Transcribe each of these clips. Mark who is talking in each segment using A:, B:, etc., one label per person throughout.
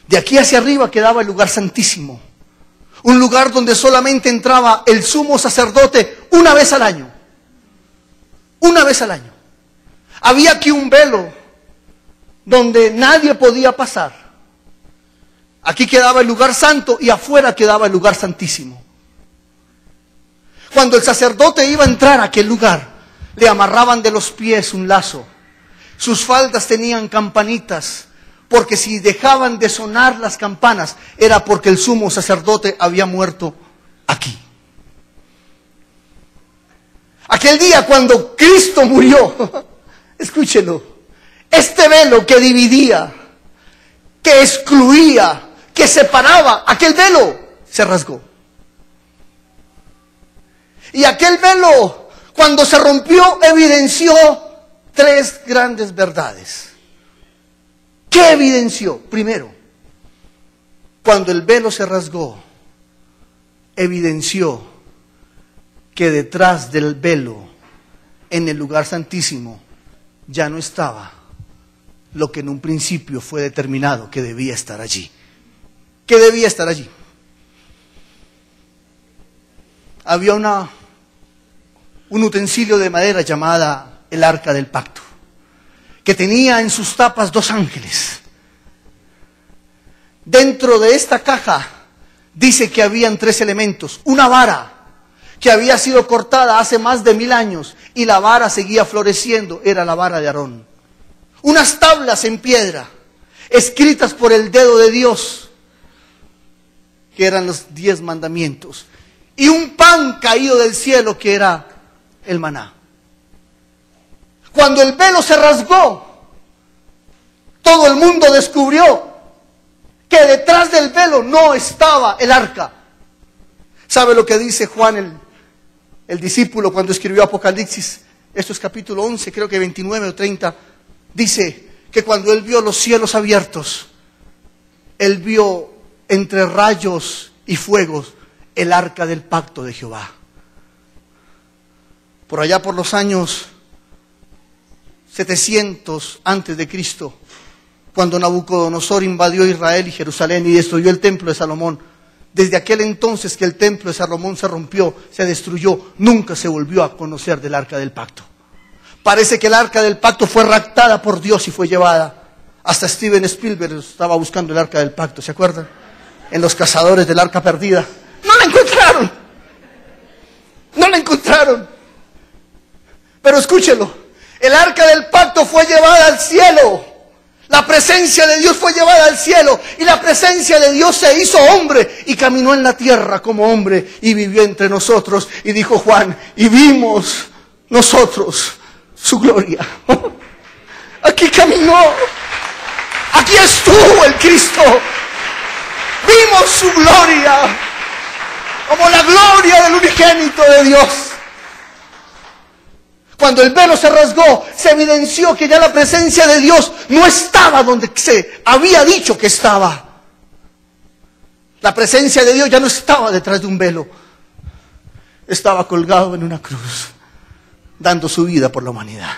A: De aquí hacia arriba quedaba el lugar santísimo. Un lugar donde solamente entraba el sumo sacerdote una vez al año. Una vez al año. Había aquí un velo donde nadie podía pasar. Aquí quedaba el lugar santo y afuera quedaba el lugar santísimo. Cuando el sacerdote iba a entrar a aquel lugar, le amarraban de los pies un lazo. Sus faldas tenían campanitas, porque si dejaban de sonar las campanas, era porque el sumo sacerdote había muerto aquí. Aquel día cuando Cristo murió, escúchelo, este velo que dividía, que excluía, que separaba, aquel velo se rasgó. Y aquel velo, cuando se rompió, evidenció tres grandes verdades. ¿Qué evidenció? Primero, cuando el velo se rasgó, evidenció que detrás del velo, en el lugar santísimo, ya no estaba lo que en un principio fue determinado que debía estar allí. ¿Qué debía estar allí? Había un utensilio de madera llamada el Arca del Pacto, que tenía en sus tapas dos ángeles. Dentro de esta caja dice que habían tres elementos: una vara que había sido cortada hace más de 1000 años y la vara seguía floreciendo, era la vara de Aarón. Unas tablas en piedra, escritas por el dedo de Dios, que eran los 10 mandamientos, y un pan caído del cielo que era el maná. Cuando el velo se rasgó, todo el mundo descubrió que detrás del velo no estaba el arca. ¿Sabe lo que dice Juan, el discípulo, cuando escribió Apocalipsis? Esto es capítulo 11, creo que 29 o 30. Dice que cuando él vio los cielos abiertos, él vio entre rayos y fuegos el arca del pacto de Jehová. Por allá por los años 700 antes de Cristo, cuando Nabucodonosor invadió Israel y Jerusalén y destruyó el templo de Salomón, desde aquel entonces que el templo de Salomón se rompió, se destruyó, nunca se volvió a conocer del arca del pacto. Parece que el arca del pacto fue raptada por Dios y fue llevada. Hasta Steven Spielberg estaba buscando el arca del pacto, ¿se acuerdan? En Los Cazadores del Arca Perdida. No la encontraron. No la encontraron. Pero escúchelo, el arca del pacto fue llevada al cielo. La presencia de Dios fue llevada al cielo. Y la presencia de Dios se hizo hombre y caminó en la tierra como hombre y vivió entre nosotros. Y dijo Juan, y vimos nosotros su gloria. Aquí caminó. Aquí estuvo el Cristo. Vimos su gloria, como la gloria del unigénito de Dios. Cuando el velo se rasgó, se evidenció que ya la presencia de Dios no estaba donde se había dicho que estaba. La presencia de Dios ya no estaba detrás de un velo. Estaba colgado en una cruz, dando su vida por la humanidad.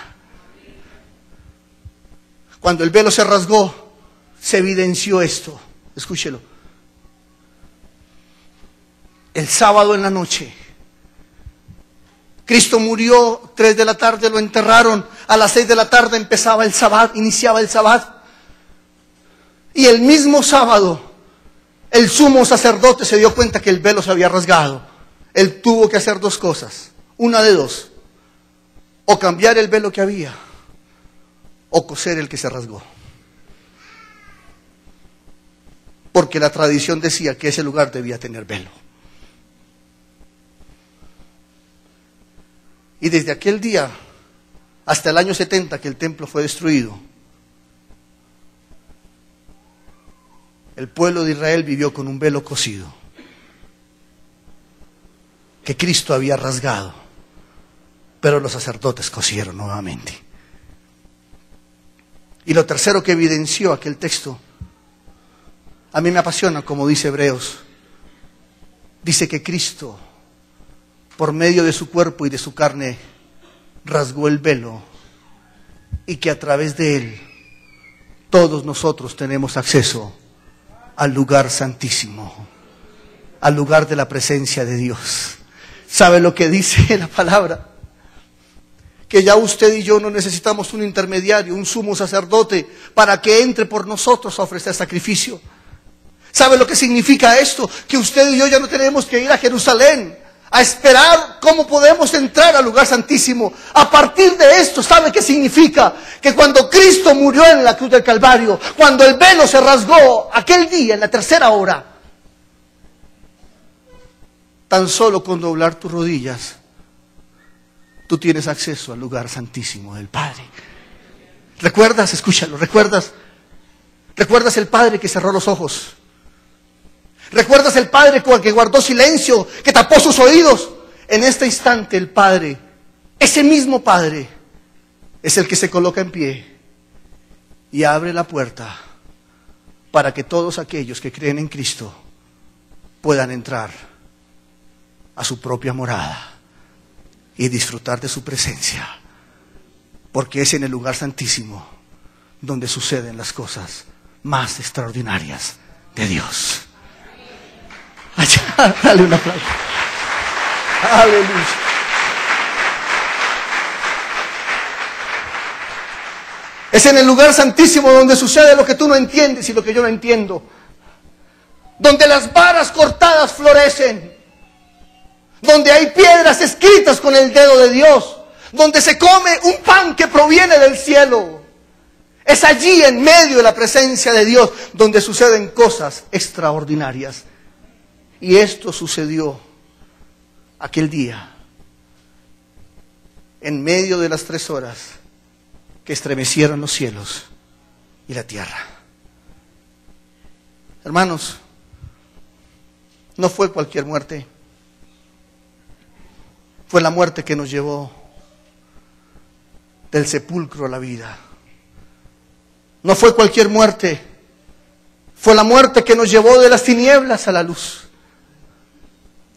A: Cuando el velo se rasgó, se evidenció esto. Escúchelo. El sábado en la noche, Cristo murió, 3 de la tarde lo enterraron, a las 6 de la tarde empezaba el sabbat, iniciaba el sabbat. Y el mismo sábado, el sumo sacerdote se dio cuenta que el velo se había rasgado. Él tuvo que hacer dos cosas, una de dos: o cambiar el velo que había, o coser el que se rasgó. Porque la tradición decía que ese lugar debía tener velo. Y desde aquel día hasta el año 70 que el templo fue destruido, el pueblo de Israel vivió con un velo cosido que Cristo había rasgado, pero los sacerdotes cosieron nuevamente. Y lo tercero que evidenció aquel texto, a mí me apasiona, como dice Hebreos, dice que Cristo, por medio de su cuerpo y de su carne, rasgó el velo y que a través de él todos nosotros tenemos acceso al lugar santísimo, al lugar de la presencia de Dios. ¿Sabe lo que dice la palabra? Que ya usted y yo no necesitamos un intermediario, un sumo sacerdote, para que entre por nosotros a ofrecer sacrificio. ¿Sabe lo que significa esto? Que usted y yo ya no tenemos que ir a Jerusalén a esperar cómo podemos entrar al lugar santísimo. A partir de esto, ¿sabe qué significa? Que cuando Cristo murió en la cruz del Calvario, cuando el velo se rasgó aquel día, en la tercera hora, tan solo con doblar tus rodillas, tú tienes acceso al lugar santísimo del Padre. ¿Recuerdas? Escúchalo, ¿recuerdas? ¿Recuerdas el Padre que cerró los ojos? ¿Recuerdas el Padre que guardó silencio, que tapó sus oídos? En este instante el Padre, ese mismo Padre, es el que se coloca en pie y abre la puerta para que todos aquellos que creen en Cristo puedan entrar a su propia morada y disfrutar de su presencia, porque es en el lugar santísimo donde suceden las cosas más extraordinarias de Dios. Allá, dale un aplauso. Aleluya. Es en el lugar santísimo donde sucede lo que tú no entiendes y lo que yo no entiendo, donde las varas cortadas florecen, donde hay piedras escritas con el dedo de Dios, donde se come un pan que proviene del cielo. Es allí, en medio de la presencia de Dios, donde suceden cosas extraordinarias. Y esto sucedió aquel día, en medio de las 3 horas que estremecieron los cielos y la tierra. Hermanos, no fue cualquier muerte. Fue la muerte que nos llevó del sepulcro a la vida. No fue cualquier muerte. Fue la muerte que nos llevó de las tinieblas a la luz.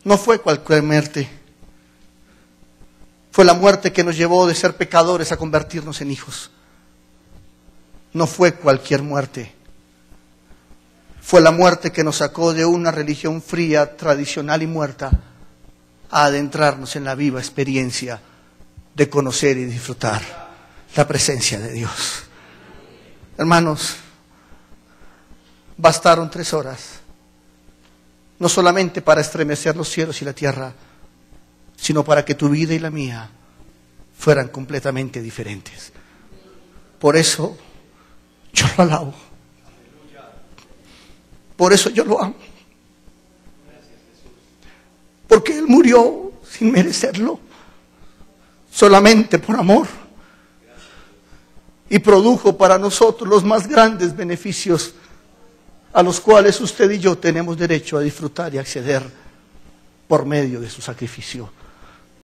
A: No fue cualquier muerte. Fue la muerte que nos llevó de ser pecadores a convertirnos en hijos. No fue cualquier muerte. Fue la muerte que nos sacó de una religión fría, tradicional y muerta, a adentrarnos en la viva experiencia de conocer y disfrutar la presencia de Dios. Hermanos, bastaron 3 horas, no solamente para estremecer los cielos y la tierra, sino para que tu vida y la mía fueran completamente diferentes. Por eso yo lo alabo. Por eso yo lo amo. Porque Él murió sin merecerlo, solamente por amor. Y produjo para nosotros los más grandes beneficios a los cuales usted y yo tenemos derecho a disfrutar y acceder por medio de su sacrificio.